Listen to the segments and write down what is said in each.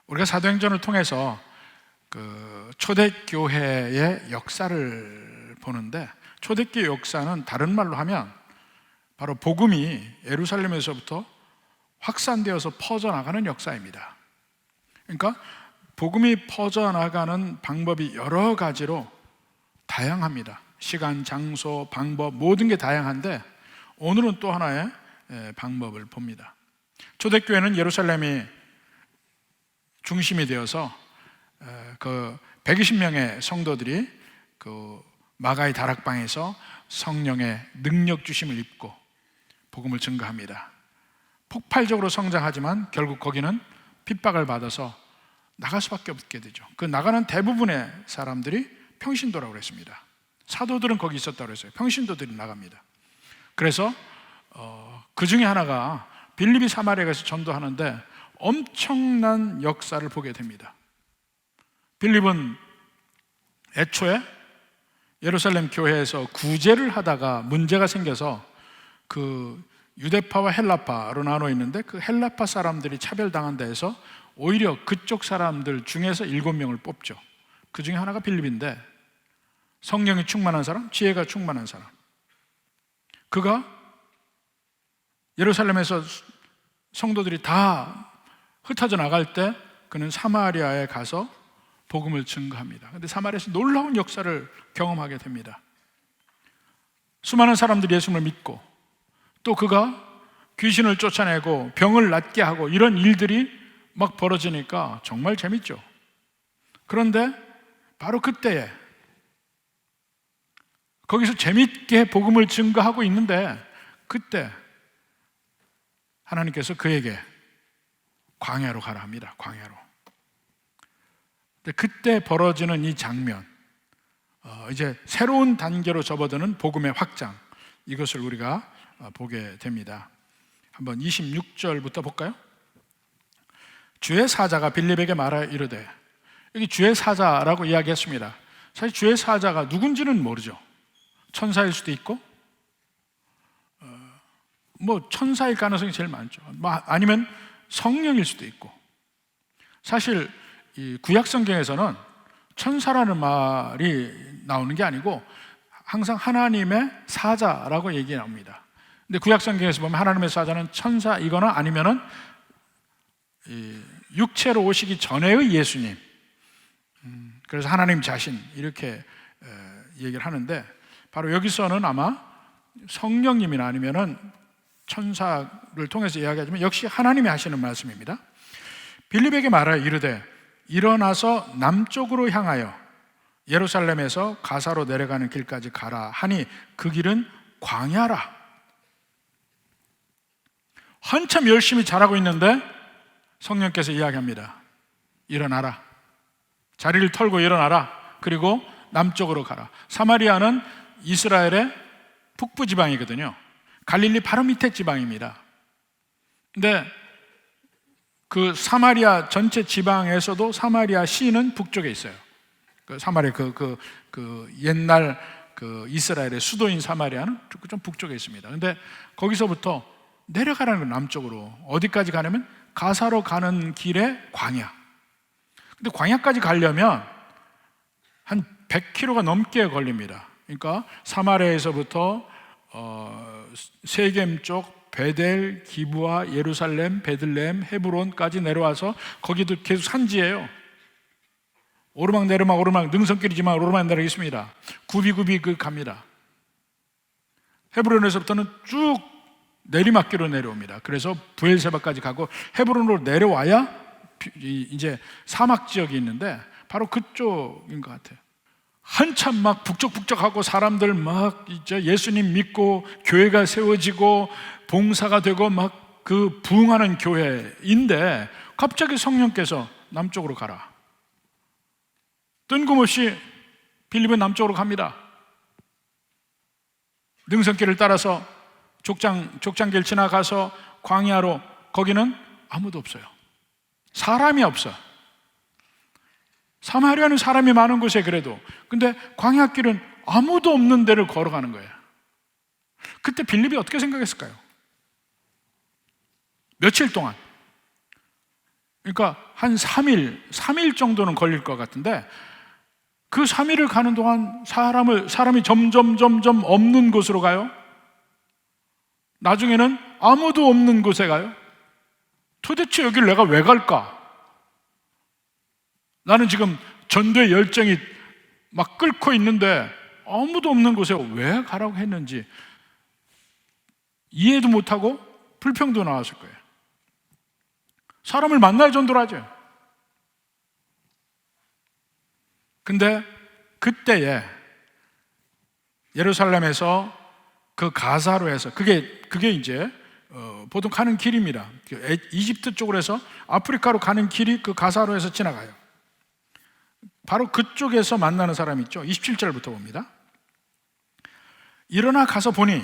우리가 사도행전을 통해서 그 초대교회의 역사를 보는데, 초대교회 역사는 다른 말로 하면 바로 복음이 예루살렘에서부터 확산되어서 퍼져나가는 역사입니다. 그러니까 복음이 퍼져나가는 방법이 여러 가지로 다양합니다. 시간, 장소, 방법 모든 게 다양한데, 오늘은 또 하나의 방법을 봅니다. 초대교회는 예루살렘이 중심이 되어서 그 120명의 성도들이 그 마가의 다락방에서 성령의 능력 주심을 입고 복음을 증거합니다. 폭발적으로 성장하지만 결국 거기는 핍박을 받아서 나갈 수밖에 없게 되죠. 그 나가는 대부분의 사람들이 평신도라고 그랬습니다. 사도들은 거기 있었다고 그랬어요. 평신도들이 나갑니다. 그래서 그 중에 하나가 빌립이 사마리아에 가서 전도하는데 엄청난 역사를 보게 됩니다. 빌립은 애초에 예루살렘 교회에서 구제를 하다가 문제가 생겨서 그 유대파와 헬라파로 나눠 있는데, 그 헬라파 사람들이 차별당한 데에서 오히려 그쪽 사람들 중에서 7명을 뽑죠. 그 중에 하나가 빌립인데, 성령이 충만한 사람, 지혜가 충만한 사람, 그가 예루살렘에서 성도들이 다 흩어져 나갈 때 그는 사마리아에 가서 복음을 증거합니다. 그런데 사마리아에서 놀라운 역사를 경험하게 됩니다. 수많은 사람들이 예수님을 믿고, 또 그가 귀신을 쫓아내고 병을 낫게 하고 이런 일들이 막 벌어지니까 정말 재밌죠. 그런데 바로 그때에 거기서 재밌게 복음을 증거하고 있는데, 그때 하나님께서 그에게 광야로 가라 합니다. 광야로. 그때 벌어지는 이 장면, 이제 새로운 단계로 접어드는 복음의 확장, 이것을 우리가 보게 됩니다. 한번 26절부터 볼까요? 주의 사자가 빌립에게 말하여 이르되, 여기 주의 사자라고 이야기했습니다. 사실 주의 사자가 누군지는 모르죠. 천사일 수도 있고, 뭐 천사일 가능성이 제일 많죠. 아니면 성령일 수도 있고. 사실 이 구약 성경에서는 천사라는 말이 나오는 게 아니고 항상 하나님의 사자라고 얘기 나옵니다. 근데 구약 성경에서 보면 하나님의 사자는 천사이거나 아니면은 육체로 오시기 전에의 예수님, 그래서 하나님 자신, 이렇게 얘기를 하는데, 바로 여기서는 아마 성령님이나 아니면은 천사를 통해서 이야기하지만 역시 하나님이 하시는 말씀입니다. 빌립에게 말하여 이르되, 일어나서 남쪽으로 향하여 예루살렘에서 가사로 내려가는 길까지 가라 하니 그 길은 광야라. 한참 열심히 잘하고 있는데 성령께서 이야기합니다. 일어나라. 자리를 털고 일어나라. 그리고 남쪽으로 가라. 사마리아는 이스라엘의 북부 지방이거든요. 갈릴리 바로 밑에 지방입니다. 근데 그 사마리아 전체 지방에서도 사마리아 시는 북쪽에 있어요. 그 사마리아 그 옛날 그 이스라엘의 수도인 사마리아는 좀 북쪽에 있습니다. 근데 거기서부터 내려가라는 건 남쪽으로, 어디까지 가냐면 가사로 가는 길에 광야. 근데 광야까지 가려면 한 100km가 넘게 걸립니다. 그러니까 사마리아에서부터 세겜 쪽 베델, 기브아, 예루살렘, 베들레헴, 헤브론까지 내려와서 거기도 계속 산지예요. 오르막 내리막 오르막, 능선길이지만 오르막 내리막 있습니다. 굽이굽이 갑니다. 헤브론에서부터는 쭉 내리막길로 내려옵니다. 그래서 부엘세바까지 가고 헤브론으로 내려와야 이제 사막 지역이 있는데 바로 그쪽인 것 같아요. 한참 막 북적북적하고 사람들 막 이제 예수님 믿고 교회가 세워지고 봉사가 되고 막 그 부흥하는 교회인데 갑자기 성령께서 남쪽으로 가라. 뜬금없이 빌립은 남쪽으로 갑니다. 능선길을 따라서 족장길 지나가서 광야로, 거기는 아무도 없어요. 사람이 없어. 사마리아는 사람이 많은 곳에 그래도, 근데 광야길은 아무도 없는 데를 걸어가는 거예요. 그때 빌립이 어떻게 생각했을까요? 며칠 동안 그러니까 한 3일 정도는 걸릴 것 같은데, 그 3일을 가는 동안 사람이 점점 없는 곳으로 가요. 나중에는 아무도 없는 곳에 가요. 도대체 여길 내가 왜 갈까? 나는 지금 전도의 열정이 막 끓고 있는데 아무도 없는 곳에 왜 가라고 했는지 이해도 못하고 불평도 나왔을 거예요. 사람을 만나야 전도를 하죠. 근데 그때에 예루살렘에서 그 가사로에서, 그게 이제 보통 가는 길입니다. 이집트 쪽으로 해서 아프리카로 가는 길이 그 가사로에서 지나가요. 바로 그쪽에서 만나는 사람이 있죠. 27절부터 봅니다. 일어나 가서 보니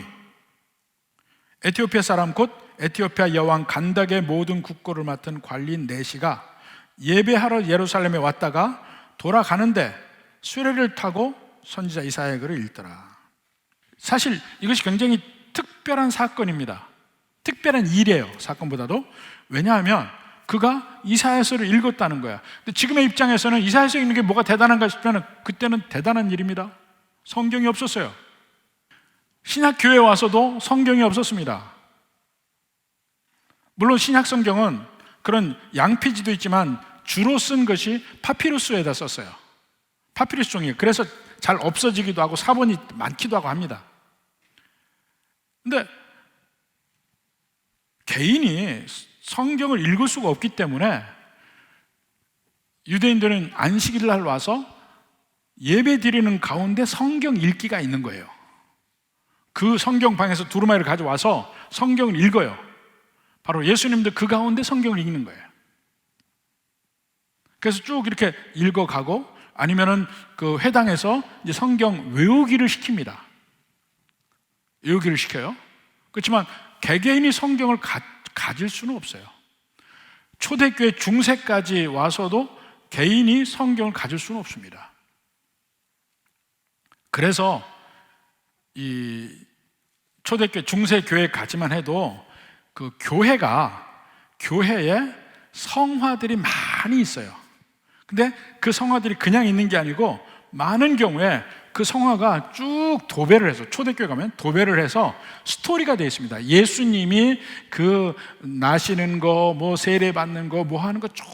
에티오피아 사람 곧 에티오피아 여왕 간닥의 모든 국고를 맡은 관리인 네시가 예배하러 예루살렘에 왔다가 돌아가는데 수레를 타고 선지자 이사야의 글을 읽더라. 사실 이것이 굉장히 특별한 사건입니다. 특별한 일이에요, 사건보다도. 왜냐하면 그가 이사야서를 읽었다는 거야. 근데 지금의 입장에서는 이사야서 읽는 게 뭐가 대단한가 싶으면 그때는 대단한 일입니다. 성경이 없었어요. 신약교회에 와서도 성경이 없었습니다. 물론 신약 성경은 그런 양피지도 있지만 주로 쓴 것이 파피루스에다 썼어요. 파피루스 종이에요. 그래서 잘 없어지기도 하고 사본이 많기도 하고 합니다. 근데 개인이 성경을 읽을 수가 없기 때문에 유대인들은 안식일 날 와서 예배 드리는 가운데 성경 읽기가 있는 거예요. 그 성경방에서 두루마리를 가져와서 성경을 읽어요. 바로 예수님도 그 가운데 성경을 읽는 거예요. 그래서 쭉 이렇게 읽어가고, 아니면은 그 회당에서 이제 성경 외우기를 시킵니다. 외우기를 시켜요. 그렇지만 개개인이 성경을 가질 수는 없어요. 초대교회 중세까지 와서도 개인이 성경을 가질 수는 없습니다. 그래서 이 초대교회 중세교회까지만 해도 그 교회에 성화들이 많이 있어요. 근데 그 성화들이 그냥 있는 게 아니고 많은 경우에 그 성화가 쭉 도배를 해서, 초대교회 가면 도배를 해서 스토리가 되어 있습니다. 예수님이 그 나시는 거, 뭐 세례 받는 거, 뭐 하는 거 쭉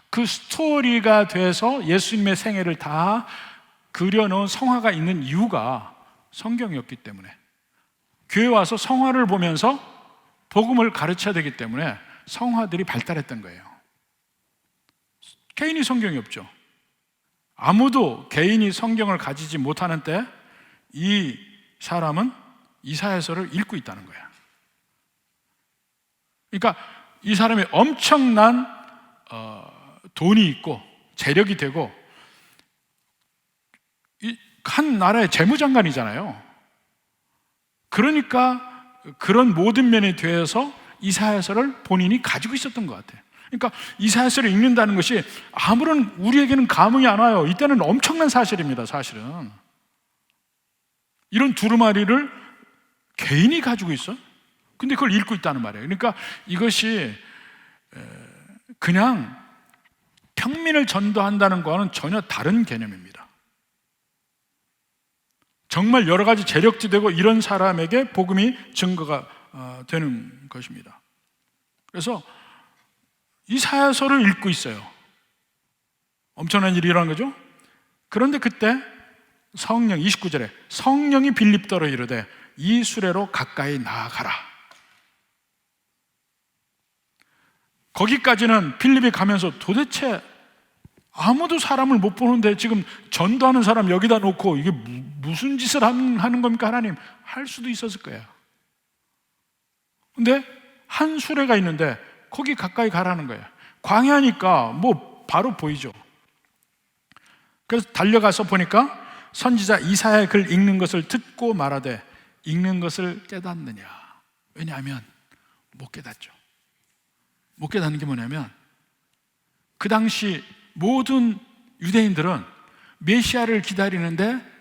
그 스토리가 돼서 예수님의 생애를 다 그려놓은 성화가 있는 이유가 성경이었기 때문에, 교회 와서 성화를 보면서 복음을 가르쳐야 되기 때문에 성화들이 발달했던 거예요. 개인이 성경이 없죠. 아무도 개인이 성경을 가지지 못하는 때 이 사람은 이사야서를 읽고 있다는 거야. 그러니까 이 사람이 엄청난 돈이 있고 재력이 되고 한 나라의 재무장관이잖아요. 그러니까 그런 모든 면에 대해서 이사야서를 본인이 가지고 있었던 것 같아요. 그러니까 이사야서를 읽는다는 것이 아무런 우리에게는 감흥이 안 와요. 이때는 엄청난 사실입니다. 사실은 이런 두루마리를 개인이 가지고 있어? 근데 그걸 읽고 있다는 말이에요. 그러니까 이것이 그냥 평민을 전도한다는 거와는 전혀 다른 개념입니다. 정말 여러 가지 재력도 되고 이런 사람에게 복음이 증거가 되는 것입니다. 그래서 이사야서를 읽고 있어요. 엄청난 일이라는 거죠. 그런데 그때 성령, 29절에 성령이 빌립더로 이르되 이 수레로 가까이 나아가라. 거기까지는 빌립이 가면서 도대체 아무도 사람을 못 보는데 지금 전도하는 사람 여기다 놓고 이게 무슨 짓을 하는 겁니까 하나님? 할 수도 있었을 거예요. 근데 한 수레가 있는데 거기 가까이 가라는 거예요. 광야니까 뭐 바로 보이죠. 그래서 달려가서 보니까 선지자 이사야의 글 읽는 것을 듣고 말하되 읽는 것을 깨닫느냐. 왜냐하면 못 깨닫죠. 못 깨닫는 게 뭐냐면 그 당시 모든 유대인들은 메시아를 기다리는데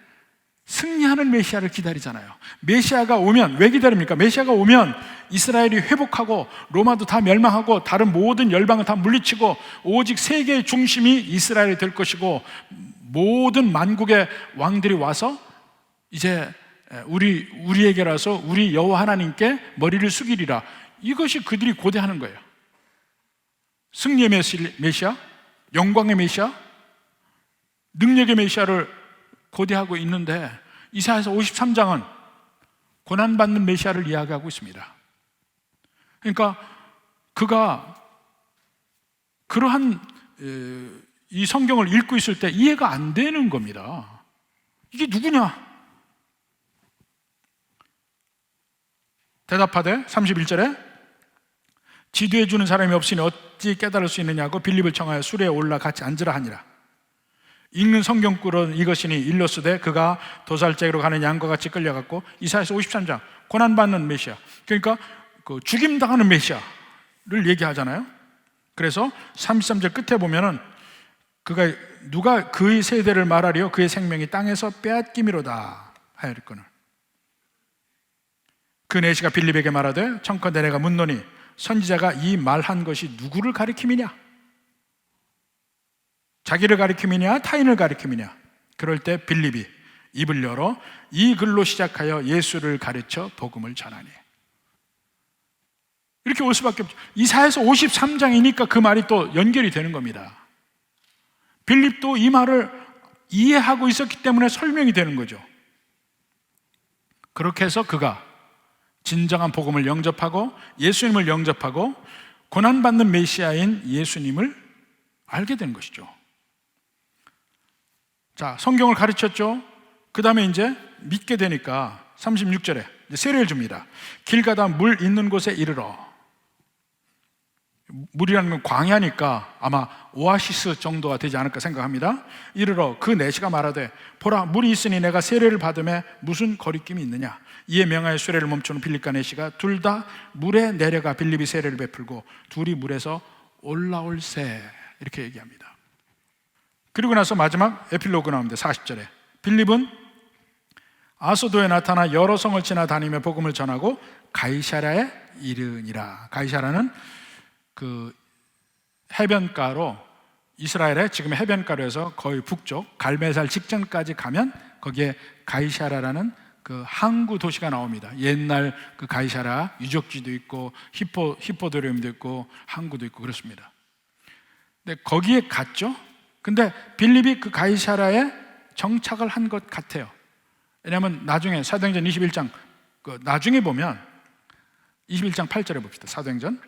승리하는 메시아를 기다리잖아요. 메시아가 오면, 왜 기다립니까? 메시아가 오면 이스라엘이 회복하고 로마도 다 멸망하고 다른 모든 열방을 다 물리치고 오직 세계의 중심이 이스라엘이 될 것이고 모든 만국의 왕들이 와서 이제 우리에게라서 우리 여호와 하나님께 머리를 숙이리라. 이것이 그들이 고대하는 거예요. 승리의 메시아, 영광의 메시아, 능력의 메시아를 고대하고 있는데 이사야서 53장은 고난받는 메시아를 이야기하고 있습니다. 그러니까 그가 그러한 이 성경을 읽고 있을 때 이해가 안 되는 겁니다. 이게 누구냐? 대답하되 31절에 지도해 주는 사람이 없으니 어찌 깨달을 수 있느냐고 빌립을 청하여 수레에 올라 같이 앉으라 하니라. 읽는 성경꾼은 이것이니 일러스되 그가 도살장으로 가는 양과 같이 끌려갔고, 이사야서 53장 고난받는 메시아, 그러니까 그 죽임당하는 메시아를 얘기하잖아요. 그래서 33절 끝에 보면은 누가 그의 세대를 말하리요 그의 생명이 땅에서 빼앗기미로다 하였거늘. 그 내시가 빌립에게 말하되 청컨대 내가 묻노니 선지자가 이 말한 것이 누구를 가리킴이냐? 자기를 가리킴이냐 타인을 가리킴이냐? 그럴 때 빌립이 입을 열어 이 글로 시작하여 예수를 가르쳐 복음을 전하니. 이렇게 올 수밖에 없죠. 이사야서 53장이니까 그 말이 또 연결이 되는 겁니다. 빌립도 이 말을 이해하고 있었기 때문에 설명이 되는 거죠. 그렇게 해서 그가 진정한 복음을 영접하고 예수님을 영접하고 고난받는 메시아인 예수님을 알게 된 것이죠. 자, 성경을 가르쳤죠. 그 다음에 이제 믿게 되니까 36절에 세례를 줍니다. 길 가다 물 있는 곳에 이르러. 물이라는 건 광야니까 아마 오아시스 정도가 되지 않을까 생각합니다. 이르러 그 내시가 말하되 보라 물이 있으니 내가 세례를 받음에 무슨 거리낌이 있느냐? 이에 명하여 수레를 멈추는 빌립과 내시가 둘 다 물에 내려가 빌립이 세례를 베풀고 둘이 물에서 올라올세, 이렇게 얘기합니다. 그리고 나서 마지막 에필로그 나옵니다. 40절에 빌립은 아소도에 나타나 여러 성을 지나다니며 복음을 전하고 가이사랴에 이르니라. 가이사랴는 그 해변가로, 이스라엘의 지금의 해변가로 해서 거의 북쪽 갈멜살 직전까지 가면 거기에 가이사랴라는 그 항구 도시가 나옵니다. 옛날 그 가이사랴 유적지도 있고 히포드롬도 있고 항구도 있고 그렇습니다. 근데 거기에 갔죠. 근데 빌립이 그 가이사랴에 정착을 한 것 같아요. 왜냐하면 나중에 사도행전 21장 나중에 보면 21장 8절에 봅시다. 사도행전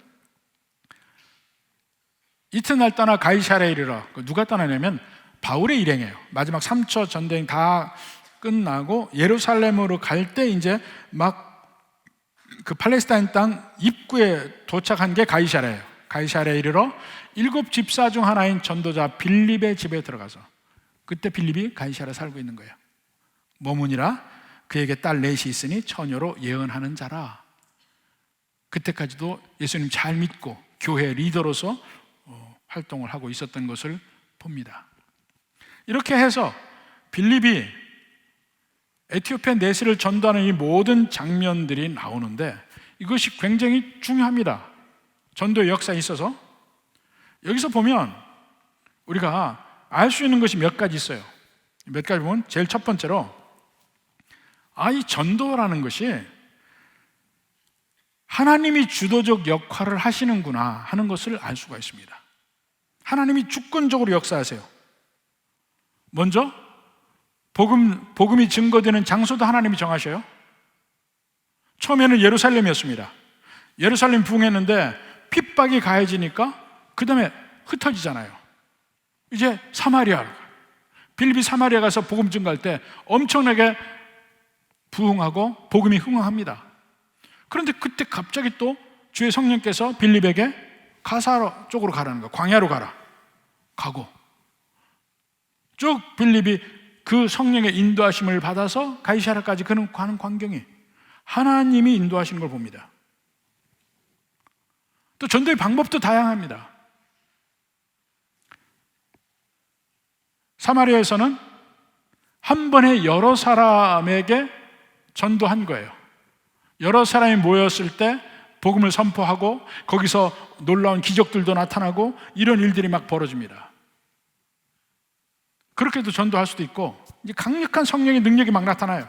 이튿날 떠나 가이사랴에 이르러. 누가 떠나냐면 바울의 일행이에요. 마지막 3초 전쟁 다 끝나고 예루살렘으로 갈 때 이제 막 그 팔레스타인 땅 입구에 도착한 게 가이사랴예요. 가이사랴에 이르러 7 집사 중 하나인 전도자 빌립의 집에 들어가서, 그때 빌립이 가이사랴에 살고 있는 거예요. 머무니라 그에게 딸 넷이 있으니 처녀로 예언하는 자라. 그때까지도 예수님 잘 믿고 교회 리더로서 활동을 하고 있었던 것을 봅니다. 이렇게 해서 빌립이 에티오피아 내시를 전도하는 이 모든 장면들이 나오는데 이것이 굉장히 중요합니다. 전도의 역사에 있어서. 여기서 보면 우리가 알 수 있는 것이 몇 가지 있어요. 몇 가지 보면 제일 첫 번째로 이 전도라는 것이 하나님이 주도적 역할을 하시는구나 하는 것을 알 수가 있습니다. 하나님이 주권적으로 역사하세요. 먼저 복음이 증거되는 장소도 하나님이 정하셔요. 처음에는 예루살렘이었습니다. 예루살렘 부흥했는데 핍박이 가해지니까 그 다음에 흩어지잖아요. 이제 사마리아, 빌립이 사마리아 가서 복음 증거할 때 엄청나게 부흥하고 복음이 흥황합니다. 그런데 그때 갑자기 또 주의 성령께서 빌립에게 가사 쪽으로 가라는 거예요. 광야로 가고 쭉 빌립이 그 성령의 인도하심을 받아서 가이사랴까지 가는 광경이 하나님이 인도하시는 걸 봅니다. 또 전도의 방법도 다양합니다. 사마리아에서는 한 번에 여러 사람에게 전도한 거예요. 여러 사람이 모였을 때 복음을 선포하고 거기서 놀라운 기적들도 나타나고 이런 일들이 막 벌어집니다. 그렇게도 전도할 수도 있고, 이제 강력한 성령의 능력이 막 나타나요.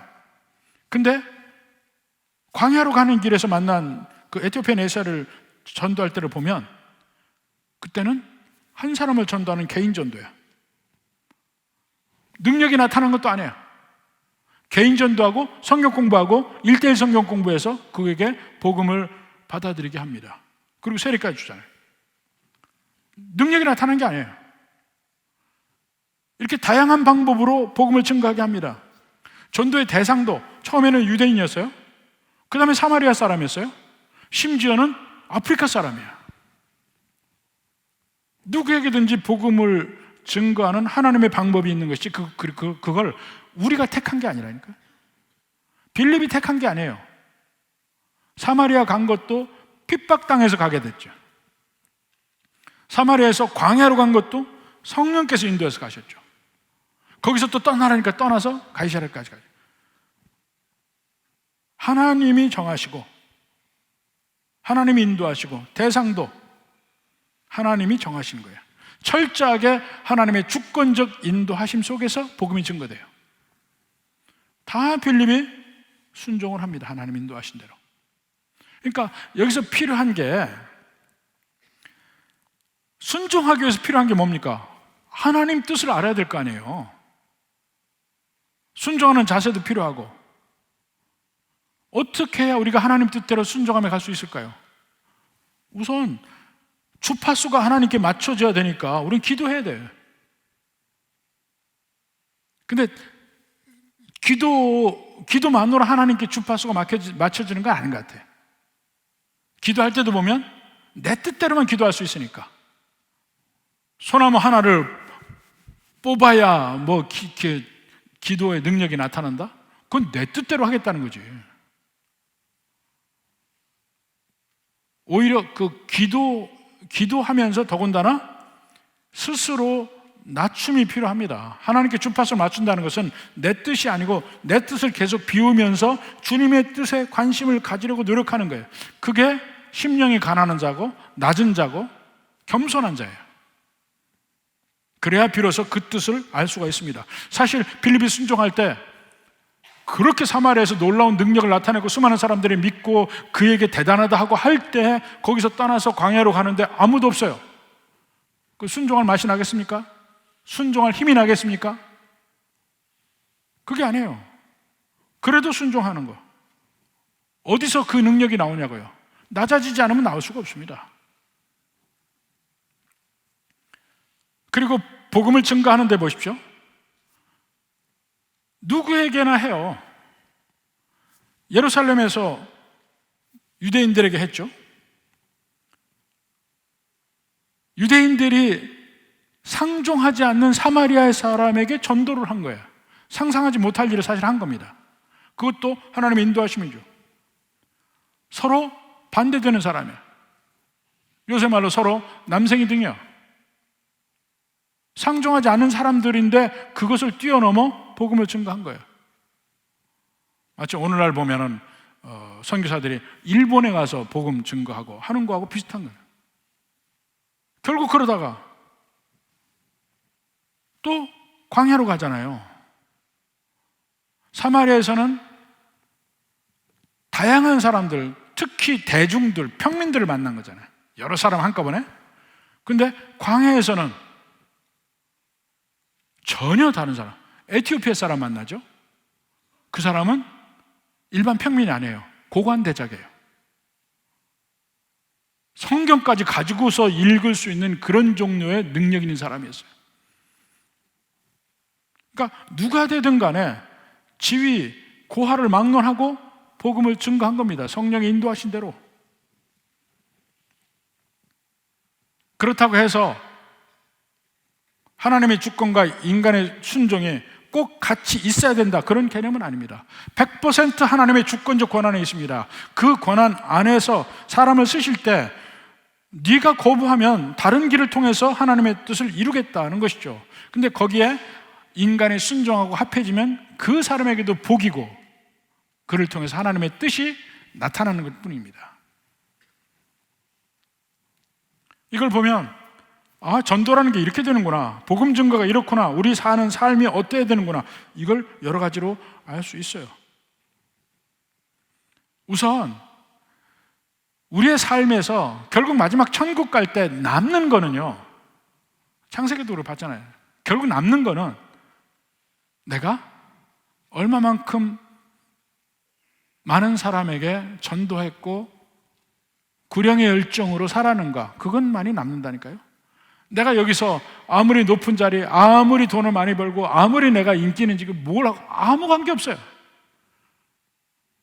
근데 광야로 가는 길에서 만난 그 에티오피아 내사를 전도할 때를 보면 그때는 한 사람을 전도하는 개인 전도야. 능력이 나타난 것도 아니에요. 개인 전도하고 성경 공부하고 1:1 성경 공부해서 그에게 복음을 받아들이게 합니다. 그리고 세례까지 주잖아요. 능력이 나타난 게 아니에요. 이렇게 다양한 방법으로 복음을 증거하게 합니다. 전도의 대상도 처음에는 유대인이었어요. 그 다음에 사마리아 사람이었어요. 심지어는 아프리카 사람이에요. 누구에게든지 복음을 증거하는 하나님의 방법이 있는 것이 그걸 우리가 택한 게 아니라니까요. 빌립이 택한 게 아니에요. 사마리아 간 것도 핍박당해서 가게 됐죠. 사마리아에서 광야로 간 것도 성령께서 인도해서 가셨죠. 거기서 또 떠나라니까 떠나서 가이사랴까지 가죠. 하나님이 정하시고 하나님이 인도하시고 대상도 하나님이 정하시는 거예요. 철저하게 하나님의 주권적 인도하심 속에서 복음이 증거돼요. 다 빌립이 순종을 합니다. 하나님 인도하신 대로. 그러니까 여기서 필요한 게, 순종하기 위해서 필요한 게 뭡니까? 하나님 뜻을 알아야 될 거 아니에요. 순종하는 자세도 필요하고. 어떻게 해야 우리가 하나님 뜻대로 순종하며 갈 수 있을까요? 우선 주파수가 하나님께 맞춰져야 되니까 우리는 기도해야 돼요. 근데 기도만으로 하나님께 주파수가 맞춰지는 건 아닌 것 같아요. 기도할 때도 보면 내 뜻대로만 기도할 수 있으니까. 소나무 하나를 뽑아야 기도의 능력이 나타난다? 그건 내 뜻대로 하겠다는 거지. 오히려 기도하면서 더군다나 스스로 낮춤이 필요합니다. 하나님께 주파수를 맞춘다는 것은 내 뜻이 아니고 내 뜻을 계속 비우면서 주님의 뜻에 관심을 가지려고 노력하는 거예요. 그게 심령이 가난한 자고 낮은 자고 겸손한 자예요. 그래야 비로소 그 뜻을 알 수가 있습니다. 사실 빌립이 순종할 때 그렇게 사마리아에서 놀라운 능력을 나타내고 수많은 사람들이 믿고 그에게 대단하다 하고 할 때 거기서 떠나서 광야로 가는데 아무도 없어요. 그 순종할 맛이 나겠습니까? 순종할 힘이 나겠습니까? 그게 아니에요. 그래도 순종하는 거. 어디서 그 능력이 나오냐고요? 낮아지지 않으면 나올 수가 없습니다. 그리고 복음을 증거하는데 보십시오. 누구에게나 해요. 예루살렘에서 유대인들에게 했죠. 유대인들이 상종하지 않는 사마리아의 사람에게 전도를 한 거예요. 상상하지 못할 일을 사실 한 겁니다. 그것도 하나님의 인도하심이죠. 서로 반대되는 사람이에요. 요새 말로 서로 남생이 등이요. 상종하지 않은 사람들인데 그것을 뛰어넘어 복음을 증거한 거예요. 마치 오늘날 보면은 선교사들이 일본에 가서 복음 증거하고 하는 거하고 비슷한 거예요. 결국 그러다가 또 광야로 가잖아요. 사마리아에서는 다양한 사람들, 특히 대중들, 평민들을 만난 거잖아요. 여러 사람 한꺼번에. 근데 광야에서는 전혀 다른 사람, 에티오피아 사람 만나죠. 그 사람은 일반 평민이 아니에요. 고관대작이에요. 성경까지 가지고서 읽을 수 있는 그런 종류의 능력 있는 사람이었어요. 그러니까 누가 되든 간에 지위, 고하를 막론하고 복음을 증거한 겁니다. 성령이 인도하신 대로. 그렇다고 해서 하나님의 주권과 인간의 순종이 꼭 같이 있어야 된다, 그런 개념은 아닙니다. 100% 하나님의 주권적 권한에 있습니다. 그 권한 안에서 사람을 쓰실 때 네가 거부하면 다른 길을 통해서 하나님의 뜻을 이루겠다는 것이죠. 근데 거기에 인간이 순종하고 합해지면 그 사람에게도 복이고 그를 통해서 하나님의 뜻이 나타나는 것 뿐입니다. 이걸 보면 전도라는 게 이렇게 되는구나, 복음 증거가 이렇구나, 우리 사는 삶이 어때야 되는구나, 이걸 여러 가지로 알 수 있어요. 우선 우리의 삶에서 결국 마지막 천국 갈 때 남는 거는요, 창세기도 우리 봤잖아요. 결국 남는 거는 내가 얼마만큼 많은 사람에게 전도했고 구령의 열정으로 살았는가, 그것만이 남는다니까요. 내가 여기서 아무리 높은 자리, 아무리 돈을 많이 벌고 아무리 내가 인기 있는지 뭘 하고 아무 관계 없어요.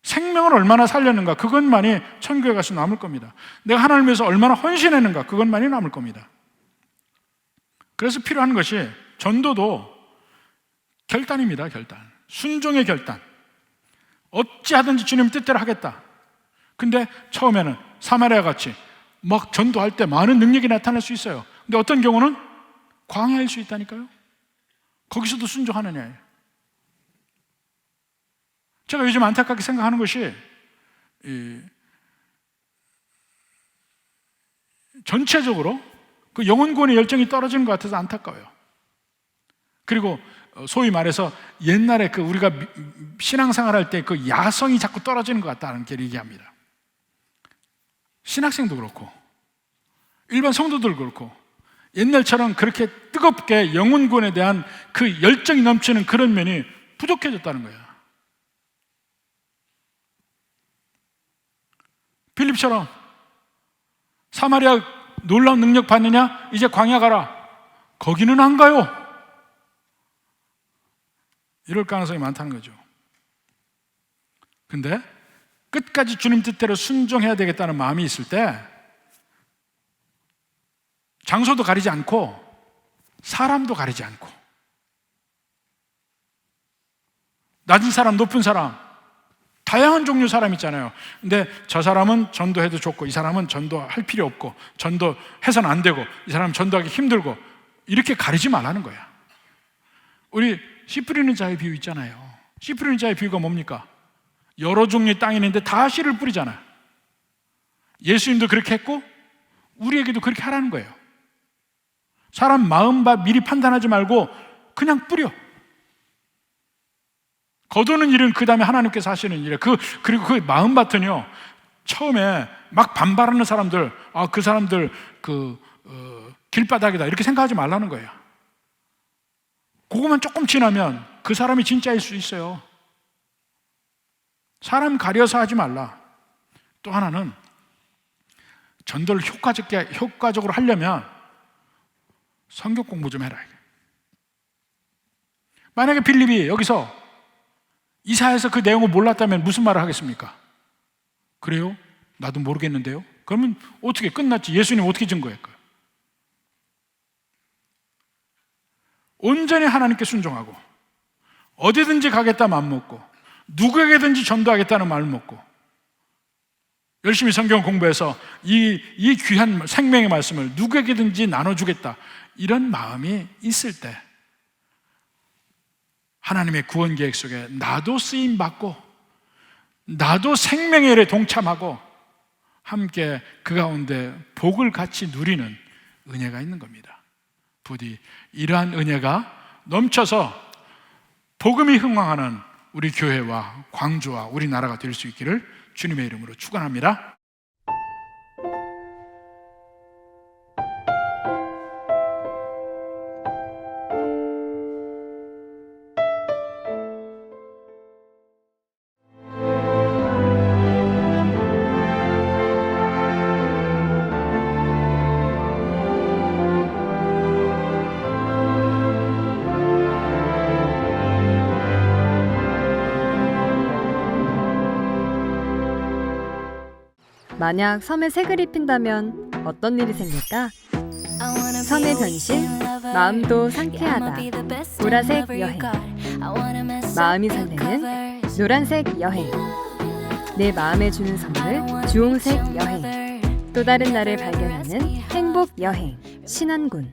생명을 얼마나 살렸는가, 그것만이 천국에 가서 남을 겁니다. 내가 하나님을 위해서 얼마나 헌신했는가, 그것만이 남을 겁니다. 그래서 필요한 것이 전도도 결단입니다. 결단, 순종의 결단. 어찌하든지 주님 뜻대로 하겠다. 근데 처음에는 사마리아 같이 막 전도할 때 많은 능력이 나타날 수 있어요. 근데 어떤 경우는 광야일 수 있다니까요. 거기서도 순종하느냐. 제가 요즘 안타깝게 생각하는 것이 전체적으로 그 영혼구원의 열정이 떨어지는 것 같아서 안타까워요. 그리고 소위 말해서 옛날에 우리가 신앙생활할 때 그 야성이 자꾸 떨어지는 것 같다는 게 얘기합니다. 신학생도 그렇고 일반 성도들 그렇고 옛날처럼 그렇게 뜨겁게 영혼구원에 대한 그 열정이 넘치는 그런 면이 부족해졌다는 거예요. 필립처럼 사마리아 놀라운 능력 받느냐? 이제 광야 가라. 거기는 안 가요. 이럴 가능성이 많다는 거죠. 근데 끝까지 주님 뜻대로 순종해야 되겠다는 마음이 있을 때 장소도 가리지 않고 사람도 가리지 않고 낮은 사람, 높은 사람, 다양한 종류 사람 있잖아요. 근데 저 사람은 전도해도 좋고 이 사람은 전도할 필요 없고 전도해서는 안 되고 이 사람은 전도하기 힘들고 이렇게 가리지 말라는 거야. 우리 씨 뿌리는 자의 비유 있잖아요. 씨 뿌리는 자의 비유가 뭡니까? 여러 종류의 땅이 있는데 다 씨를 뿌리잖아요. 예수님도 그렇게 했고 우리에게도 그렇게 하라는 거예요. 사람 마음 미리 판단하지 말고 그냥 뿌려. 거두는 일은 그 다음에 하나님께서 하시는 일이에요. 그리고 그 마음밭은요, 처음에 막 반발하는 사람들, 그 사람들 길바닥이다 이렇게 생각하지 말라는 거예요. 그거만 조금 지나면 그 사람이 진짜일 수 있어요. 사람 가려서 하지 말라. 또 하나는 전도를 효과적으로 하려면 성경 공부 좀 해라. 만약에 빌립이 여기서 이사야에서 그 내용을 몰랐다면 무슨 말을 하겠습니까? 그래요? 나도 모르겠는데요? 그러면 어떻게 끝났지? 예수님 어떻게 증거할까요? 온전히 하나님께 순종하고 어디든지 가겠다 마음 먹고 누구에게든지 전도하겠다는 마음을 먹고 열심히 성경 공부해서 이 귀한 생명의 말씀을 누구에게든지 나눠주겠다 이런 마음이 있을 때 하나님의 구원 계획 속에 나도 쓰임받고 나도 생명의 일에 동참하고 함께 그 가운데 복을 같이 누리는 은혜가 있는 겁니다. 부디 이러한 은혜가 넘쳐서 복음이 흥왕하는 우리 교회와 광주와 우리나라가 될 수 있기를 주님의 이름으로 축원합니다. 만약 섬에 색을 입힌다면 어떤 일이 생길까? 섬의 변신, 마음도 상쾌하다. 보라색 여행. 마음이 설레는 노란색 여행. 내 마음에 주는 선물, 주홍색 여행. 또 다른 나를 발견하는 행복 여행. 신안군.